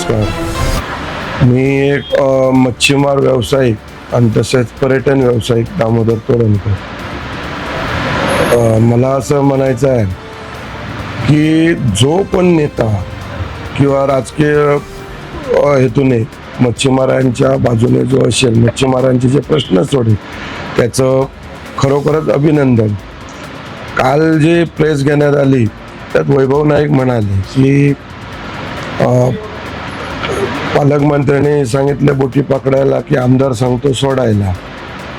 नमस्कार. मी एक मच्छीमार व्यावसायिक आणि तसेच पर्यटन व्यावसायिक दामोदर तोरणकर. मला असं म्हणायचं आहे की जो पण नेता किंवा राजकीय हेतूने मच्छीमारांच्या बाजूने जो असेल, मच्छीमारांचे जे प्रश्न सोडेल, त्याचं खरोखरच अभिनंदन. काल जे प्रेस घेण्यात आली त्यात वैभव नाईक म्हणाले की पालकमंत्र्यांनी सांगितलं बोटी पकडायला की आमदार सांगतो सोडायला,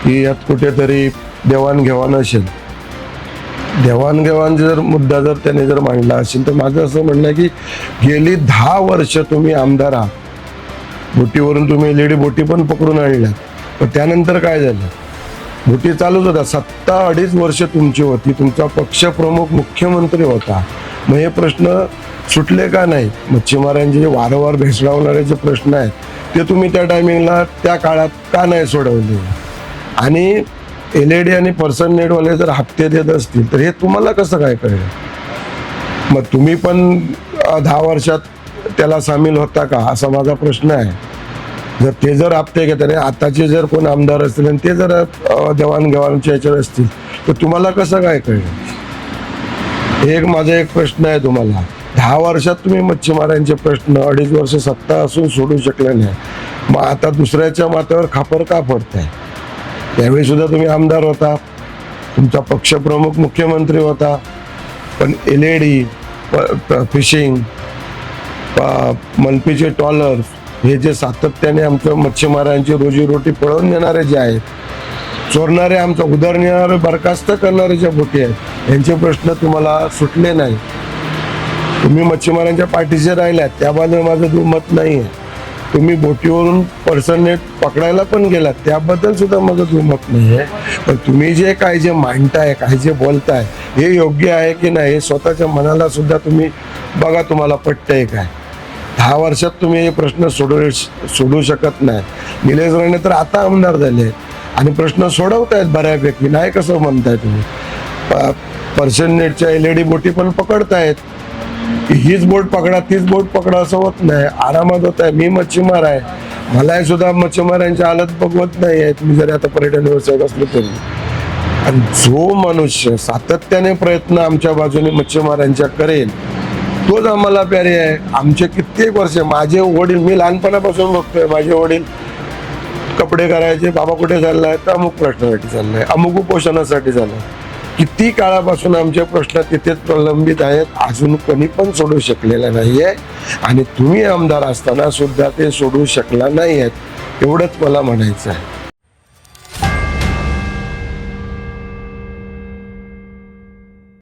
की यात कुठेतरी देवाणघेवाण असेल. देवाणघेवाण जर मुद्दा जर त्याने जर मांडला असेल तर माझं असं म्हणणं आहे की गेली 10 वर्ष तुम्ही आमदार आहात, बोटीवरून तुम्ही लेडी बोटी पण पकडून आणल्या, पण त्यानंतर काय झालं? बोटी चालूच होता. 2.5 वर्ष तुमची होती, तुमचा पक्षप्रमुख मुख्यमंत्री होता. मग हे प्रश्न सुटले का नाही? मच्छीमारांचे जे वारंवार भेसळवणारे जे प्रश्न आहेत ते तुम्ही त्या टायमिंगला त्या काळात का नाही सोडवले? आणि LED आणि पर्सन नेटवाले जर हप्ते देत असतील तर हे तुम्हाला कसं काय कळलं? मग तुम्ही पण 10 वर्षात त्याला सामील होता का, असा माझा प्रश्न आहे. जर ते जर हप्ते घेत आणि आताचे जर कोण आमदार असतील आणि ते जर देवाणघेवाणच्या याच्यावर असतील तर तुम्हाला कसं काय कळलं? एक माझा एक प्रश्न आहे तुम्हाला. 10 वर्षात तुम्ही मच्छीमारांचे प्रश्न 2.5 वर्ष सत्ता असून सोडू शकले नाही, मग आता दुसऱ्याच्या माथ्यावर खापर का फोडताय? त्यावेळी सुद्धा तुम्ही आमदार होता, तुमचा पक्षप्रमुख मुख्यमंत्री होता, पण LED, फिशिंग, मलपीचे ट्रॉलर्स हे जे सातत्याने आमच्या मच्छीमारांची रोजीरोटी पळवून नेणारे जे आहेत, चोरणारे, आमचा उदरनिर्वाह बरखास्त करणारे ज्या बोटी आहेत, यांचे प्रश्न तुम्हाला सुटले नाही. तुम्ही मच्छीमारांच्या पाठीशी राहिल्यात, त्याबद्दल माझं दुमत नाही आहे. तुम्ही बोटीवरून पर्सन नेट पकडायला पण गेलात, त्याबद्दल सुद्धा माझं दुमत नाही आहे. पण तुम्ही जे काय जे मांडताय, काय जे बोलताय, हे योग्य आहे की नाही हे स्वतःच्या मनाला सुद्धा तुम्ही बघा, तुम्हाला पटतंय काय? 10 वर्षात तुम्ही हे प्रश्न सोडवू शकत नाही. निलेश राणे तर आता आमदार झाले आणि प्रश्न सोडवतायत बऱ्यापैकी, नाही कसं म्हणताय तुम्ही? पर्सन नेटच्या LED बोटी पण पकडतायत. हीच बोट पकडा, तीच बोट पकडा असं होत नाही, आरामात होत आहे. मी मच्छीमार आहे, मलाही सुद्धा मच्छीमारांची हालत बघवत नाही आहेत, मी जरी आता पर्यटन व्यवसायात असलो तरी. आणि जो मनुष्य सातत्याने प्रयत्न आमच्या बाजूने मच्छीमारांच्या करेल तोच आम्हाला प्यारे आहे. आमचे कित्येक वर्ष, माझे वडील, मी लहानपणापासून बघतोय, माझे वडील कपडे करायचे, बाबा कुठे चाललाय तर अमुक प्रश्नासाठी चाललाय, अमुक उपोषणासाठी चाललाय. किती काळापासून आमचे प्रश्न तिथेच प्रलंबित आहेत, अजून कोणी पण सोडू शकलेला नाहीये. आणि तुम्ही आमदार असताना सुद्धा ते सोडू शकला नाही आहेत, एवढंच मला म्हणायचं आहे.